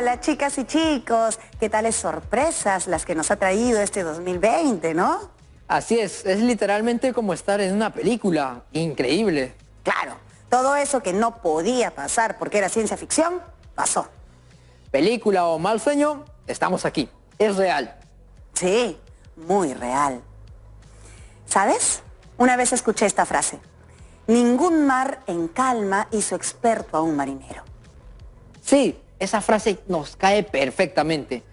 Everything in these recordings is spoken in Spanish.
Hola, chicas y chicos. ¿Qué tales sorpresas las que nos ha traído este 2020, no? Así es literalmente como estar en una película. Increíble. Claro, todo eso que no podía pasar porque era ciencia ficción, pasó. Película o mal sueño, estamos aquí. Es real. Sí, muy real. ¿Sabes? Una vez escuché esta frase. Ningún mar en calma hizo experto a un marinero. Sí, esa frase nos cae perfectamente.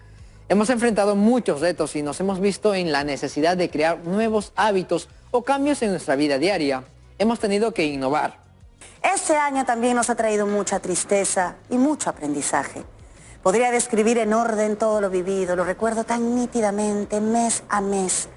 Hemos enfrentado muchos retos y nos hemos visto en la necesidad de crear nuevos hábitos o cambios en nuestra vida diaria. Hemos tenido que innovar. Este año también nos ha traído mucha tristeza y mucho aprendizaje. Podría describir en orden todo lo vivido, lo recuerdo tan nítidamente, mes a mes.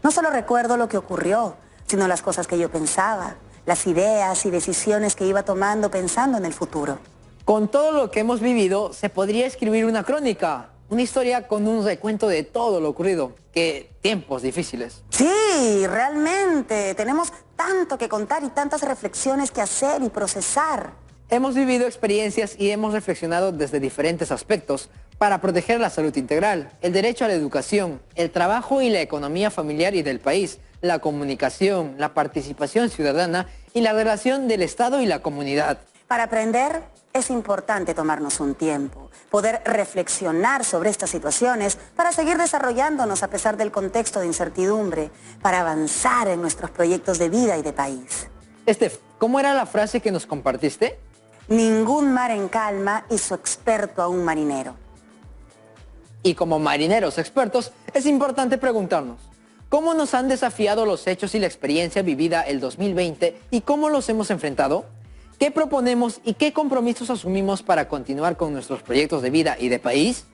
No solo recuerdo lo que ocurrió, sino las cosas que yo pensaba, las ideas y decisiones que iba tomando pensando en el futuro. Con todo lo que hemos vivido, se podría escribir una crónica, una historia con un recuento de todo lo ocurrido. ¡Qué tiempos difíciles! Sí, realmente, tenemos tanto que contar y tantas reflexiones que hacer y procesar. Hemos vivido experiencias y hemos reflexionado desde diferentes aspectos para proteger la salud integral, el derecho a la educación, el trabajo y la economía familiar y del país, la comunicación, la participación ciudadana y la relación del Estado y la comunidad. Para aprender es importante tomarnos un tiempo, poder reflexionar sobre estas situaciones para seguir desarrollándonos a pesar del contexto de incertidumbre, para avanzar en nuestros proyectos de vida y de país. Estef, ¿cómo era la frase que nos compartiste? Ningún mar en calma hizo experto a un marinero. Y como marineros expertos, es importante preguntarnos, ¿cómo nos han desafiado los hechos y la experiencia vivida el 2020 y cómo los hemos enfrentado? ¿Qué proponemos y qué compromisos asumimos para continuar con nuestros proyectos de vida y de país?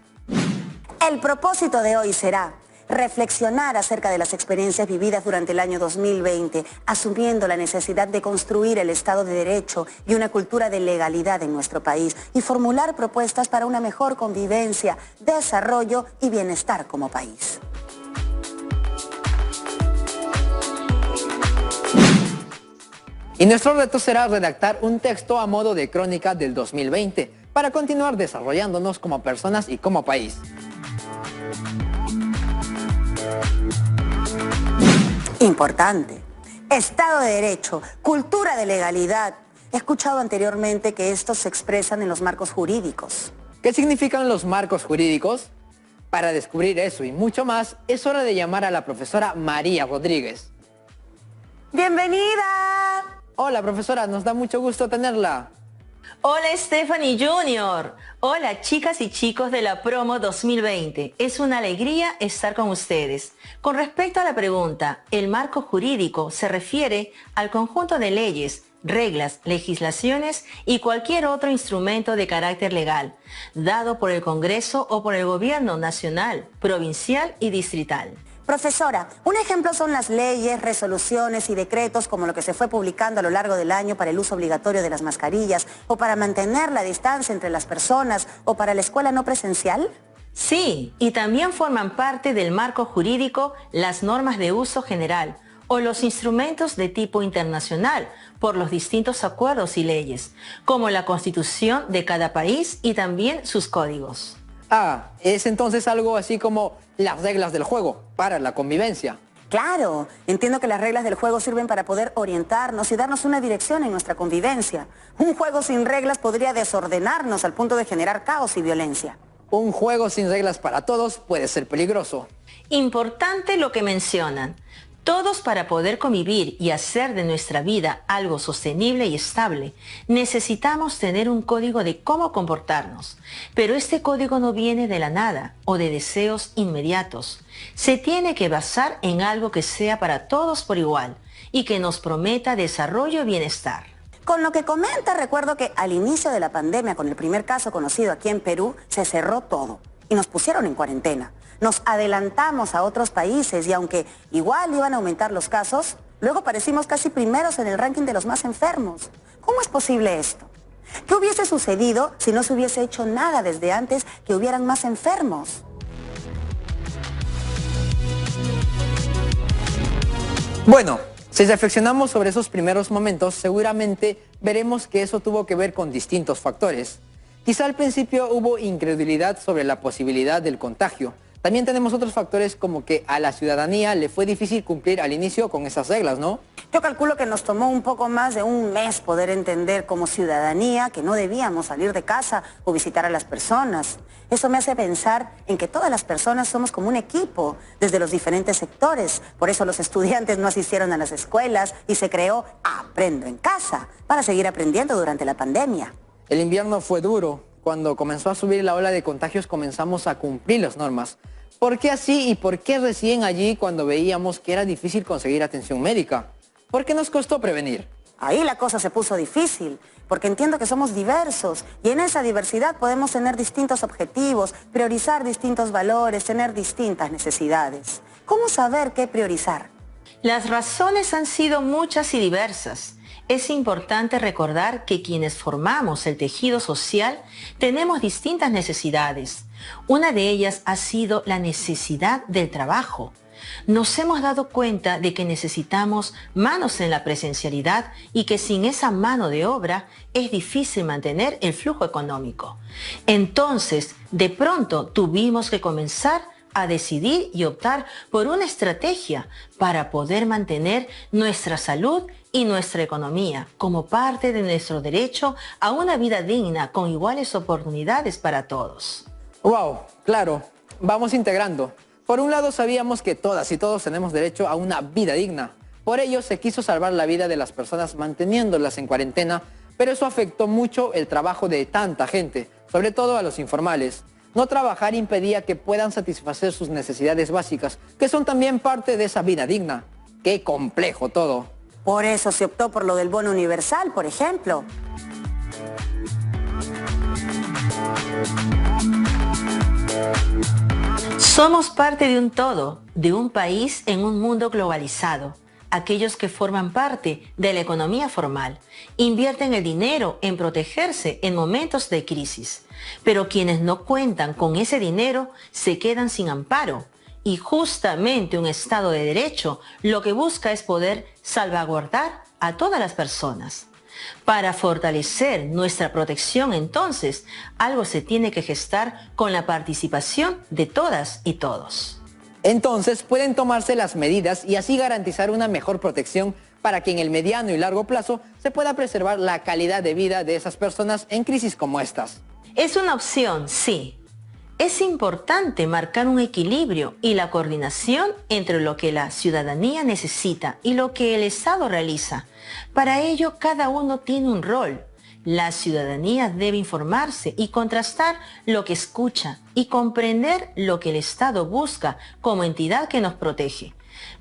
El propósito de hoy será reflexionar acerca de las experiencias vividas durante el año 2020, asumiendo la necesidad de construir el Estado de Derecho y una cultura de legalidad en nuestro país y formular propuestas para una mejor convivencia, desarrollo y bienestar como país. Y nuestro reto será redactar un texto a modo de crónica del 2020 para continuar desarrollándonos como personas y como país. Importante. Estado de Derecho, cultura de legalidad. He escuchado anteriormente que estos se expresan en los marcos jurídicos. ¿Qué significan los marcos jurídicos? Para descubrir eso y mucho más, es hora de llamar a la profesora María Rodríguez. ¡Bienvenida! Hola profesora, nos da mucho gusto tenerla. Hola Stephanie Junior. Hola chicas y chicos de la promo 2020. Es una alegría estar con ustedes. Con respecto a la pregunta, el marco jurídico se refiere al conjunto de leyes, reglas, legislaciones y cualquier otro instrumento de carácter legal, dado por el Congreso o por el Gobierno nacional, provincial y distrital. Profesora, un ejemplo son las leyes, resoluciones y decretos como lo que se fue publicando a lo largo del año para el uso obligatorio de las mascarillas o para mantener la distancia entre las personas o para la escuela no presencial. Sí, y también forman parte del marco jurídico las normas de uso general o los instrumentos de tipo internacional por los distintos acuerdos y leyes, como la Constitución de cada país y también sus códigos. Ah, es entonces algo así como las reglas del juego para la convivencia. Claro, entiendo que las reglas del juego sirven para poder orientarnos y darnos una dirección en nuestra convivencia. Un juego sin reglas podría desordenarnos al punto de generar caos y violencia. Un juego sin reglas para todos puede ser peligroso. Importante lo que mencionan. Todos, para poder convivir y hacer de nuestra vida algo sostenible y estable, necesitamos tener un código de cómo comportarnos. Pero este código no viene de la nada o de deseos inmediatos. Se tiene que basar en algo que sea para todos por igual y que nos prometa desarrollo y bienestar. Con lo que comenta, recuerdo que al inicio de la pandemia, con el primer caso conocido aquí en Perú, se cerró todo y nos pusieron en cuarentena. Nos adelantamos a otros países y aunque igual iban a aumentar los casos, luego parecimos casi primeros en el ranking de los más enfermos. ¿Cómo es posible esto? ¿Qué hubiese sucedido si no se hubiese hecho nada desde antes que hubieran más enfermos? Bueno, si reflexionamos sobre esos primeros momentos, seguramente veremos que eso tuvo que ver con distintos factores. Quizá al principio hubo incredulidad sobre la posibilidad del contagio. También tenemos otros factores como que a la ciudadanía le fue difícil cumplir al inicio con esas reglas, ¿no? Yo calculo que nos tomó un poco más de un mes poder entender como ciudadanía que no debíamos salir de casa o visitar a las personas. Eso me hace pensar en que todas las personas somos como un equipo, desde los diferentes sectores. Por eso los estudiantes no asistieron a las escuelas y se creó Aprendo en Casa, para seguir aprendiendo durante la pandemia. El invierno fue duro. Cuando comenzó a subir la ola de contagios comenzamos a cumplir las normas. ¿Por qué así y por qué recién allí cuando veíamos que era difícil conseguir atención médica? ¿Por qué nos costó prevenir? Ahí la cosa se puso difícil, porque entiendo que somos diversos y en esa diversidad podemos tener distintos objetivos, priorizar distintos valores, tener distintas necesidades. ¿Cómo saber qué priorizar? Las razones han sido muchas y diversas. Es importante recordar que quienes formamos el tejido social tenemos distintas necesidades. Una de ellas ha sido la necesidad del trabajo. Nos hemos dado cuenta de que necesitamos manos en la presencialidad y que sin esa mano de obra es difícil mantener el flujo económico. Entonces, de pronto tuvimos que comenzar a decidir y optar por una estrategia para poder mantener nuestra salud y nuestra economía como parte de nuestro derecho a una vida digna con iguales oportunidades para todos. ¡Wow! Claro, vamos integrando. Por un lado sabíamos que todas y todos tenemos derecho a una vida digna. Por ello se quiso salvar la vida de las personas manteniéndolas en cuarentena, pero eso afectó mucho el trabajo de tanta gente, sobre todo a los informales. No trabajar impedía que puedan satisfacer sus necesidades básicas, que son también parte de esa vida digna. ¡Qué complejo todo! Por eso se optó por lo del bono universal, por ejemplo. Somos parte de un todo, de un país en un mundo globalizado. Aquellos que forman parte de la economía formal invierten el dinero en protegerse en momentos de crisis, pero quienes no cuentan con ese dinero se quedan sin amparo. Y justamente un Estado de Derecho lo que busca es poder salvaguardar a todas las personas. Para fortalecer nuestra protección, entonces, algo se tiene que gestar con la participación de todas y todos. Entonces pueden tomarse las medidas y así garantizar una mejor protección para que en el mediano y largo plazo se pueda preservar la calidad de vida de esas personas en crisis como estas. Es una opción, sí. Es importante marcar un equilibrio y la coordinación entre lo que la ciudadanía necesita y lo que el Estado realiza. Para ello, cada uno tiene un rol. La ciudadanía debe informarse y contrastar lo que escucha y comprender lo que el Estado busca como entidad que nos protege.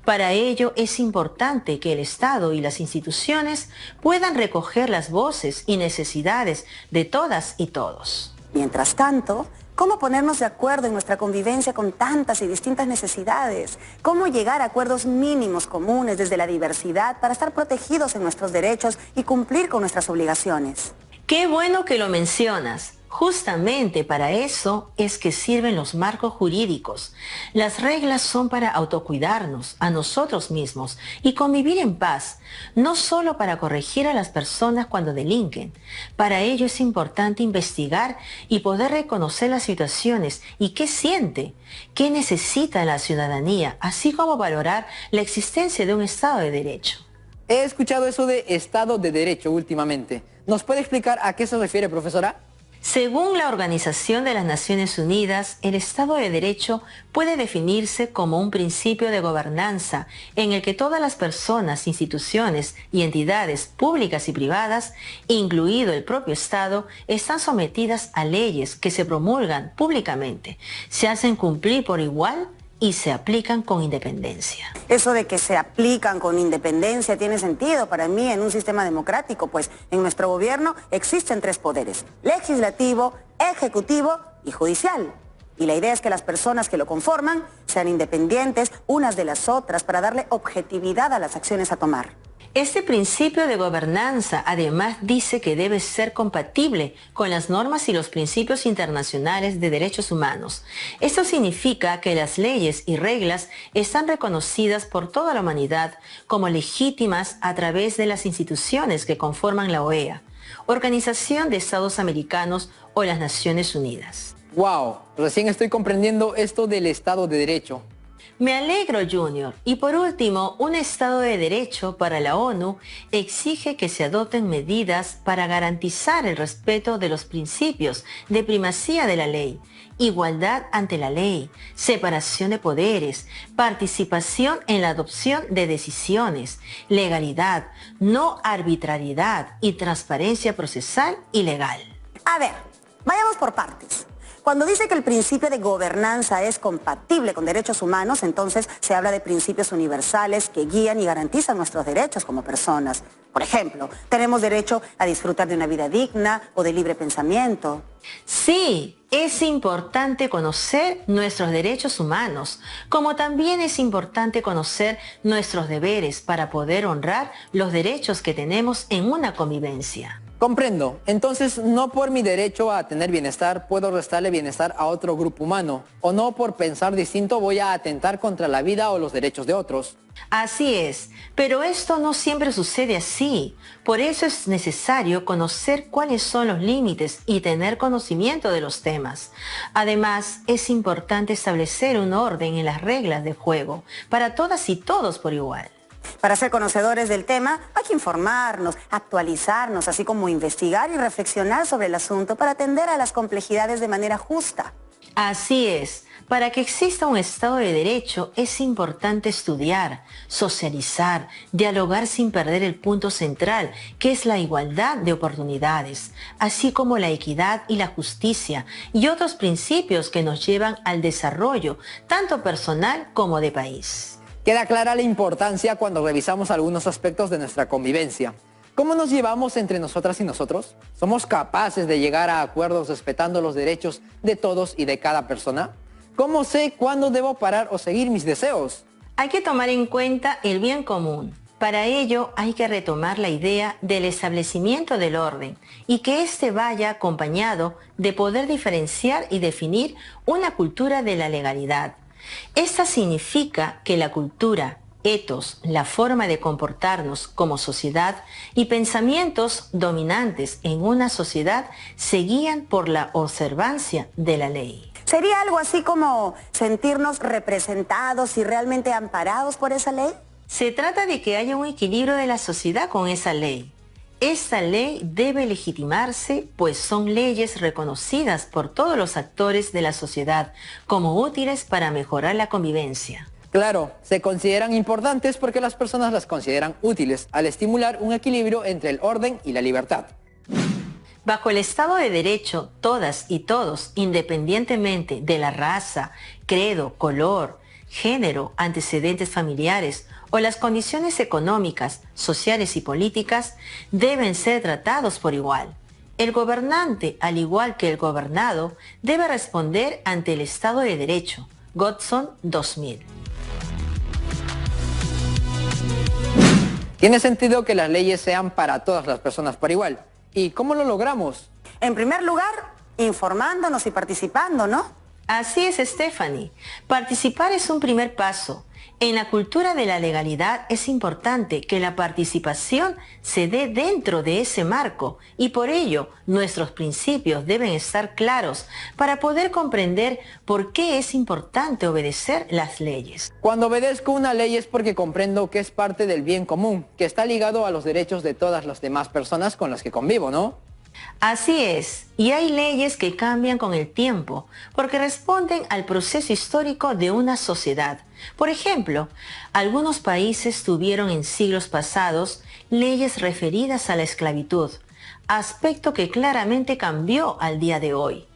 Para ello es importante que el Estado y las instituciones puedan recoger las voces y necesidades de todas y todos. Mientras tanto, ¿cómo ponernos de acuerdo en nuestra convivencia con tantas y distintas necesidades? ¿Cómo llegar a acuerdos mínimos comunes desde la diversidad para estar protegidos en nuestros derechos y cumplir con nuestras obligaciones? Qué bueno que lo mencionas. Justamente para eso es que sirven los marcos jurídicos. Las reglas son para autocuidarnos a nosotros mismos y convivir en paz, no solo para corregir a las personas cuando delinquen. Para ello es importante investigar y poder reconocer las situaciones y qué siente, qué necesita la ciudadanía, así como valorar la existencia de un Estado de Derecho. He escuchado eso de Estado de Derecho últimamente. ¿Nos puede explicar a qué se refiere, profesora? Según la Organización de las Naciones Unidas, el Estado de Derecho puede definirse como un principio de gobernanza en el que todas las personas, instituciones y entidades públicas y privadas, incluido el propio Estado, están sometidas a leyes que se promulgan públicamente, se hacen cumplir por igual y se aplican con independencia. Eso de que se aplican con independencia tiene sentido para mí en un sistema democrático, pues en nuestro gobierno existen 3 poderes: legislativo, ejecutivo y judicial. Y la idea es que las personas que lo conforman sean independientes unas de las otras para darle objetividad a las acciones a tomar. Este principio de gobernanza además dice que debe ser compatible con las normas y los principios internacionales de derechos humanos. Esto significa que las leyes y reglas están reconocidas por toda la humanidad como legítimas a través de las instituciones que conforman la OEA, Organización de Estados Americanos o las Naciones Unidas. ¡Wow! Recién estoy comprendiendo esto del Estado de Derecho. Me alegro, Junior. Y por último, un Estado de Derecho para la ONU exige que se adopten medidas para garantizar el respeto de los principios de primacía de la ley, igualdad ante la ley, separación de poderes, participación en la adopción de decisiones, legalidad, no arbitrariedad y transparencia procesal y legal. A ver, vayamos por partes. Cuando dice que el principio de gobernanza es compatible con derechos humanos, entonces se habla de principios universales que guían y garantizan nuestros derechos como personas. Por ejemplo, tenemos derecho a disfrutar de una vida digna o de libre pensamiento. Sí, es importante conocer nuestros derechos humanos, como también es importante conocer nuestros deberes para poder honrar los derechos que tenemos en una convivencia. Comprendo. Entonces, no por mi derecho a tener bienestar puedo restarle bienestar a otro grupo humano. O no por pensar distinto voy a atentar contra la vida o los derechos de otros. Así es, pero esto no siempre sucede así. Por eso es necesario conocer cuáles son los límites y tener conocimiento de los temas. Además, es importante establecer un orden en las reglas de juego para todas y todos por igual. Para ser conocedores del tema, hay que informarnos, actualizarnos, así como investigar y reflexionar sobre el asunto para atender a las complejidades de manera justa. Así es. Para que exista un Estado de Derecho es importante estudiar, socializar, dialogar sin perder el punto central, que es la igualdad de oportunidades, así como la equidad y la justicia y otros principios que nos llevan al desarrollo, tanto personal como de país. Queda clara la importancia cuando revisamos algunos aspectos de nuestra convivencia. ¿Cómo nos llevamos entre nosotras y nosotros? ¿Somos capaces de llegar a acuerdos respetando los derechos de todos y de cada persona? ¿Cómo sé cuándo debo parar o seguir mis deseos? Hay que tomar en cuenta el bien común. Para ello hay que retomar la idea del establecimiento del orden y que éste vaya acompañado de poder diferenciar y definir una cultura de la legalidad. Esta significa que la cultura, etos, la forma de comportarnos como sociedad y pensamientos dominantes en una sociedad se guían por la observancia de la ley. ¿Sería algo así como sentirnos representados y realmente amparados por esa ley? Se trata de que haya un equilibrio de la sociedad con esa ley. Esta ley debe legitimarse, pues son leyes reconocidas por todos los actores de la sociedad como útiles para mejorar la convivencia. Claro, se consideran importantes porque las personas las consideran útiles al estimular un equilibrio entre el orden y la libertad. Bajo el Estado de Derecho, todas y todos, independientemente de la raza, credo, color, género, antecedentes familiares o las condiciones económicas, sociales y políticas, deben ser tratados por igual. El gobernante, al igual que el gobernado, debe responder ante el Estado de Derecho. Godson 2000. Tiene sentido que las leyes sean para todas las personas por igual. ¿Y cómo lo logramos? En primer lugar, informándonos y participando, ¿no? Así es, Stephanie. Participar es un primer paso. En la cultura de la legalidad es importante que la participación se dé dentro de ese marco y por ello nuestros principios deben estar claros para poder comprender por qué es importante obedecer las leyes. Cuando obedezco una ley es porque comprendo que es parte del bien común, que está ligado a los derechos de todas las demás personas con las que convivo, ¿no? Así es, y hay leyes que cambian con el tiempo porque responden al proceso histórico de una sociedad. Por ejemplo, algunos países tuvieron en siglos pasados leyes referidas a la esclavitud, aspecto que claramente cambió al día de hoy.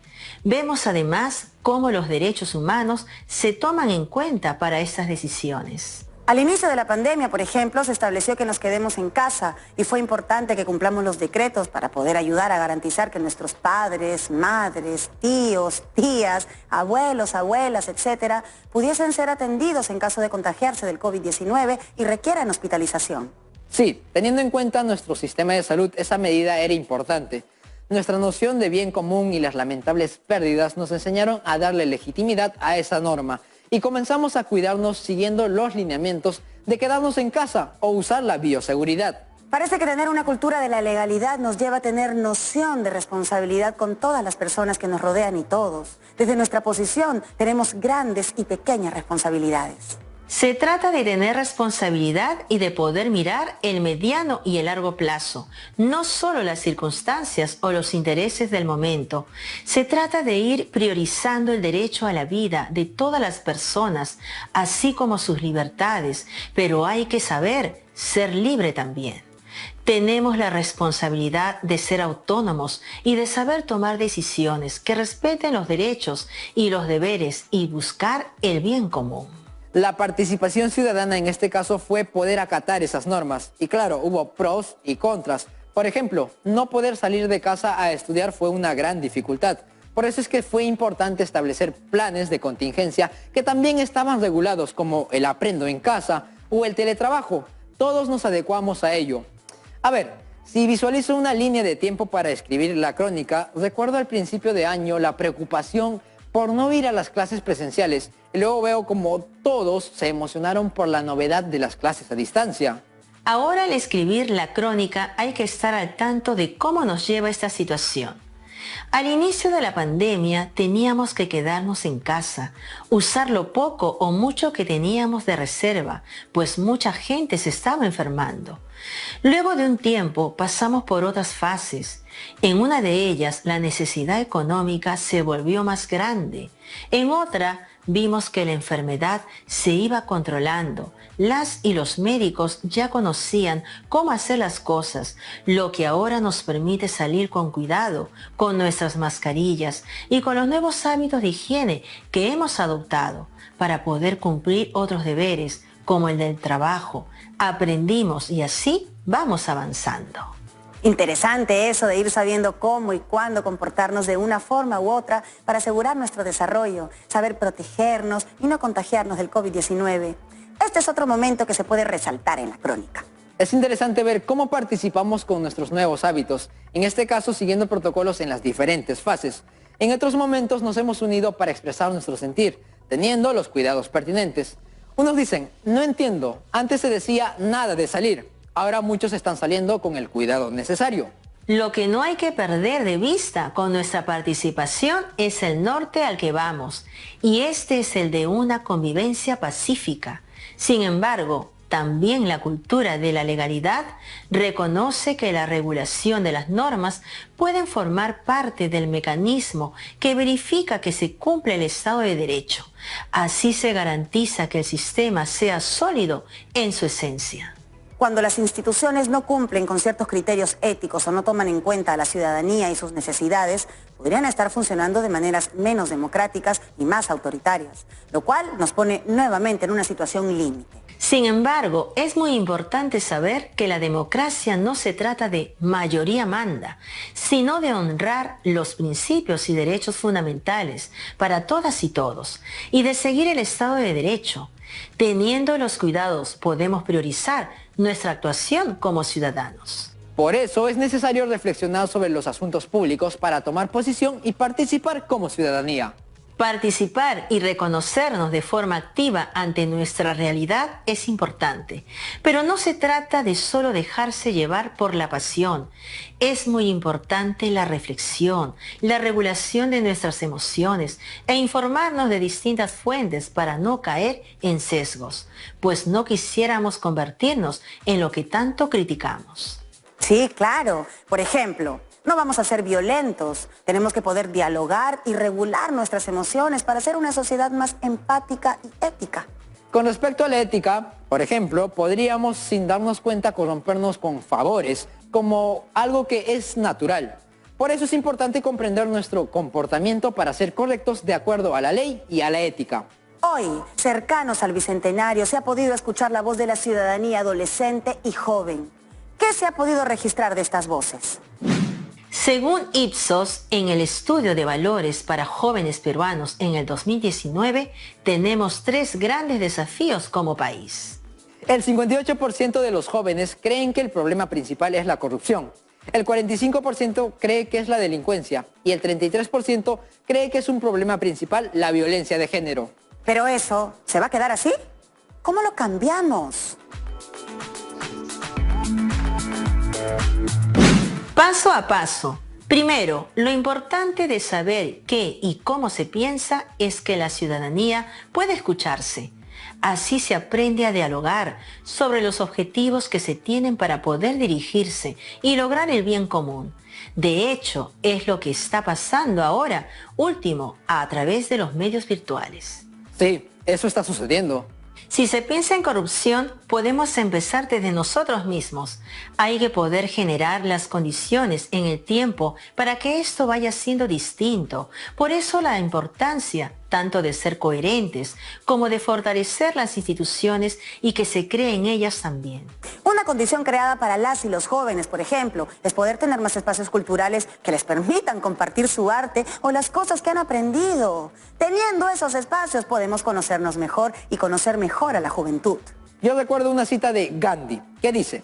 Vemos además cómo los derechos humanos se toman en cuenta para estas decisiones. Al inicio de la pandemia, por ejemplo, se estableció que nos quedemos en casa y fue importante que cumplamos los decretos para poder ayudar a garantizar que nuestros padres, madres, tíos, tías, abuelos, abuelas, etcétera, pudiesen ser atendidos en caso de contagiarse del COVID-19 y requieran hospitalización. Sí, teniendo en cuenta nuestro sistema de salud, esa medida era importante. Nuestra noción de bien común y las lamentables pérdidas nos enseñaron a darle legitimidad a esa norma y comenzamos a cuidarnos siguiendo los lineamientos de quedarnos en casa o usar la bioseguridad. Parece que tener una cultura de la legalidad nos lleva a tener noción de responsabilidad con todas las personas que nos rodean y todos. Desde nuestra posición tenemos grandes y pequeñas responsabilidades. Se trata de tener responsabilidad y de poder mirar el mediano y el largo plazo, no solo las circunstancias o los intereses del momento. Se trata de ir priorizando el derecho a la vida de todas las personas, así como sus libertades, pero hay que saber ser libre también. Tenemos la responsabilidad de ser autónomos y de saber tomar decisiones que respeten los derechos y los deberes y buscar el bien común. La participación ciudadana en este caso fue poder acatar esas normas. Y claro, hubo pros y contras. Por ejemplo, no poder salir de casa a estudiar fue una gran dificultad. Por eso es que fue importante establecer planes de contingencia que también estaban regulados, como el aprendo en casa o el teletrabajo. Todos nos adecuamos a ello. A ver, si visualizo una línea de tiempo para escribir la crónica, recuerdo al principio de año la preocupación por no ir a las clases presenciales y luego veo como todos se emocionaron por la novedad de las clases a distancia. Ahora al escribir la crónica hay que estar al tanto de cómo nos lleva esta situación. Al inicio de la pandemia teníamos que quedarnos en casa, usar lo poco o mucho que teníamos de reserva, pues mucha gente se estaba enfermando. Luego de un tiempo pasamos por otras fases. En una de ellas la necesidad económica se volvió más grande. En otra vimos que la enfermedad se iba controlando. Las y los médicos ya conocían cómo hacer las cosas, lo que ahora nos permite salir con cuidado, con nuestras mascarillas y con los nuevos hábitos de higiene que hemos adoptado para poder cumplir otros deberes, como el del trabajo. Aprendimos y así vamos avanzando. Interesante eso de ir sabiendo cómo y cuándo comportarnos de una forma u otra para asegurar nuestro desarrollo, saber protegernos y no contagiarnos del COVID-19. Este es otro momento que se puede resaltar en la crónica. Es interesante ver cómo participamos con nuestros nuevos hábitos, en este caso siguiendo protocolos en las diferentes fases. En otros momentos nos hemos unido para expresar nuestro sentir, teniendo los cuidados pertinentes. Unos dicen, no entiendo, antes se decía nada de salir, ahora muchos están saliendo con el cuidado necesario. Lo que no hay que perder de vista con nuestra participación es el norte al que vamos, y este es el de una convivencia pacífica. Sin embargo, también la cultura de la legalidad reconoce que la regulación de las normas pueden formar parte del mecanismo que verifica que se cumple el Estado de Derecho. Así se garantiza que el sistema sea sólido en su esencia. Cuando las instituciones no cumplen con ciertos criterios éticos o no toman en cuenta a la ciudadanía y sus necesidades, podrían estar funcionando de maneras menos democráticas y más autoritarias, lo cual nos pone nuevamente en una situación límite. Sin embargo, es muy importante saber que la democracia no se trata de mayoría manda, sino de honrar los principios y derechos fundamentales para todas y todos, y de seguir el Estado de Derecho. Teniendo los cuidados, podemos priorizar nuestra actuación como ciudadanos. Por eso es necesario reflexionar sobre los asuntos públicos para tomar posición y participar como ciudadanía. Participar y reconocernos de forma activa ante nuestra realidad es importante, pero no se trata de solo dejarse llevar por la pasión. Es muy importante la reflexión, la regulación de nuestras emociones e informarnos de distintas fuentes para no caer en sesgos, pues no quisiéramos convertirnos en lo que tanto criticamos. Sí, claro. Por ejemplo, no vamos a ser violentos, tenemos que poder dialogar y regular nuestras emociones para ser una sociedad más empática y ética. Con respecto a la ética, por ejemplo, podríamos sin darnos cuenta corrompernos con favores, como algo que es natural. Por eso es importante comprender nuestro comportamiento para ser correctos de acuerdo a la ley y a la ética. Hoy, cercanos al Bicentenario, se ha podido escuchar la voz de la ciudadanía adolescente y joven. ¿Qué se ha podido registrar de estas voces? Según Ipsos, en el estudio de valores para jóvenes peruanos en el 2019, tenemos 3 grandes desafíos como país. El 58% de los jóvenes creen que el problema principal es la corrupción. El 45% cree que es la delincuencia y el 33% cree que es un problema principal la violencia de género. ¿Pero eso se va a quedar así? ¿Cómo lo cambiamos? Paso a paso. Primero, lo importante de saber qué y cómo se piensa es que la ciudadanía puede escucharse. Así se aprende a dialogar sobre los objetivos que se tienen para poder dirigirse y lograr el bien común. De hecho, es lo que está pasando ahora, último, a través de los medios virtuales. Sí, eso está sucediendo. Si se piensa en corrupción, podemos empezar desde nosotros mismos. Hay que poder generar las condiciones en el tiempo para que esto vaya siendo distinto. Por eso la importancia tanto de ser coherentes como de fortalecer las instituciones y que se cree en ellas también. Una condición creada para las y los jóvenes, por ejemplo, es poder tener más espacios culturales que les permitan compartir su arte o las cosas que han aprendido. Teniendo esos espacios podemos conocernos mejor y conocer mejor a la juventud. Yo recuerdo una cita de Gandhi que dice: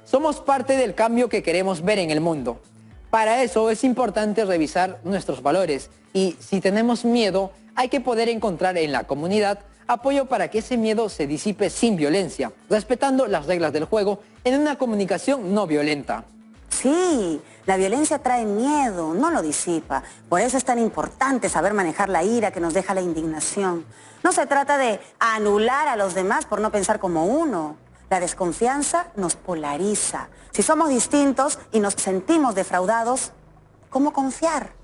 somos parte del cambio que queremos ver en el mundo. Para eso es importante revisar nuestros valores y si tenemos miedo, hay que poder encontrar en la comunidad apoyo para que ese miedo se disipe sin violencia, respetando las reglas del juego en una comunicación no violenta. Sí, la violencia trae miedo, no lo disipa. Por eso es tan importante saber manejar la ira que nos deja la indignación. No se trata de anular a los demás por no pensar como uno. La desconfianza nos polariza. Si somos distintos y nos sentimos defraudados, ¿cómo confiar?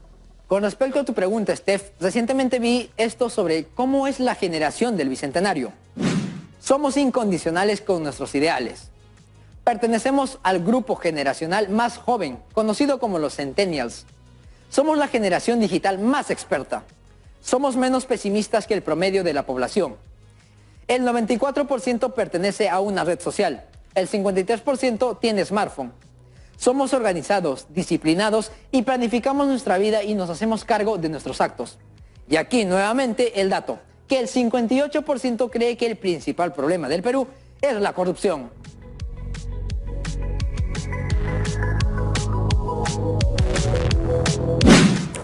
Con respecto a tu pregunta, Steph, recientemente vi esto sobre cómo es la generación del Bicentenario. Somos incondicionales con nuestros ideales. Pertenecemos al grupo generacional más joven, conocido como los Centennials. Somos la generación digital más experta. Somos menos pesimistas que el promedio de la población. El 94% pertenece a una red social. El 53% tiene smartphone. Somos organizados, disciplinados y planificamos nuestra vida y nos hacemos cargo de nuestros actos. Y aquí nuevamente el dato, que el 58% cree que el principal problema del Perú es la corrupción.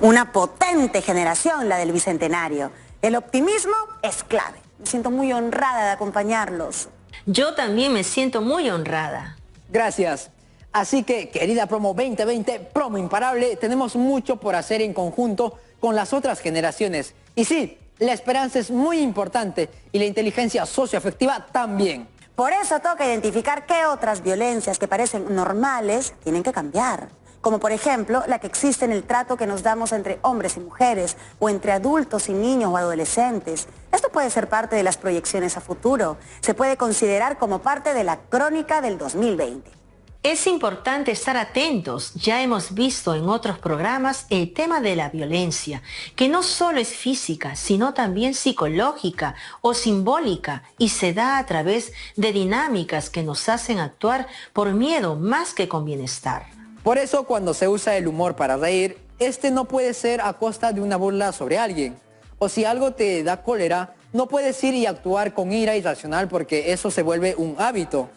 Una potente generación, la del Bicentenario. El optimismo es clave. Me siento muy honrada de acompañarlos. Yo también me siento muy honrada. Gracias. Así que, querida Promo 2020, Promo Imparable, tenemos mucho por hacer en conjunto con las otras generaciones. Y sí, la esperanza es muy importante y la inteligencia socioafectiva también. Por eso toca identificar qué otras violencias que parecen normales tienen que cambiar. Como por ejemplo, la que existe en el trato que nos damos entre hombres y mujeres, o entre adultos y niños o adolescentes. Esto puede ser parte de las proyecciones a futuro. Se puede considerar como parte de la crónica del 2020. Es importante estar atentos. Ya hemos visto en otros programas el tema de la violencia, que no solo es física, sino también psicológica o simbólica, y se da a través de dinámicas que nos hacen actuar por miedo más que con bienestar. Por eso, cuando se usa el humor para reír, este no puede ser a costa de una burla sobre alguien. O si algo te da cólera, no puedes ir y actuar con ira irracional porque eso se vuelve un hábito.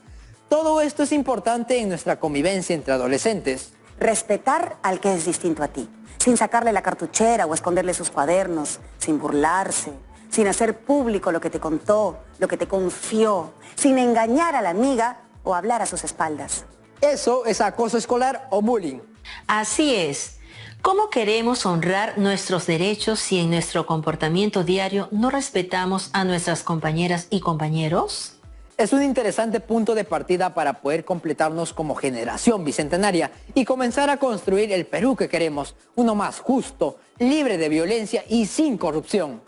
Todo esto es importante en nuestra convivencia entre adolescentes. Respetar al que es distinto a ti, sin sacarle la cartuchera o esconderle sus cuadernos, sin burlarse, sin hacer público lo que te contó, lo que te confió, sin engañar a la amiga o hablar a sus espaldas. Eso es acoso escolar o bullying. Así es. ¿Cómo queremos honrar nuestros derechos si en nuestro comportamiento diario no respetamos a nuestras compañeras y compañeros? Es un interesante punto de partida para poder completarnos como generación bicentenaria y comenzar a construir el Perú que queremos, uno más justo, libre de violencia y sin corrupción.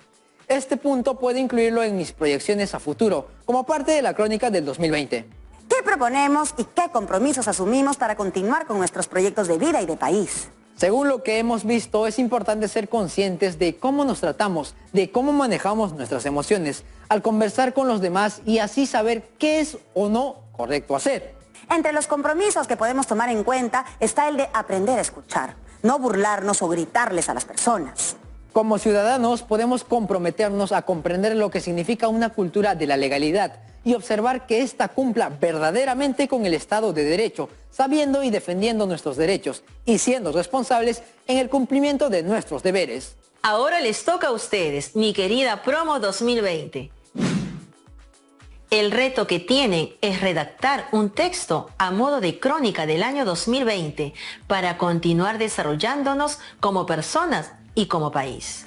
Este punto puedo incluirlo en mis proyecciones a futuro, como parte de la crónica del 2020. ¿Qué proponemos y qué compromisos asumimos para continuar con nuestros proyectos de vida y de país? Según lo que hemos visto, es importante ser conscientes de cómo nos tratamos, de cómo manejamos nuestras emociones, al conversar con los demás y así saber qué es o no correcto hacer. Entre los compromisos que podemos tomar en cuenta está el de aprender a escuchar, no burlarnos o gritarles a las personas. Como ciudadanos podemos comprometernos a comprender lo que significa una cultura de la legalidad, y observar que ésta cumpla verdaderamente con el Estado de Derecho, sabiendo y defendiendo nuestros derechos y siendo responsables en el cumplimiento de nuestros deberes. Ahora les toca a ustedes, mi querida Promo 2020. El reto que tienen es redactar un texto a modo de crónica del año 2020 para continuar desarrollándonos como personas y como país.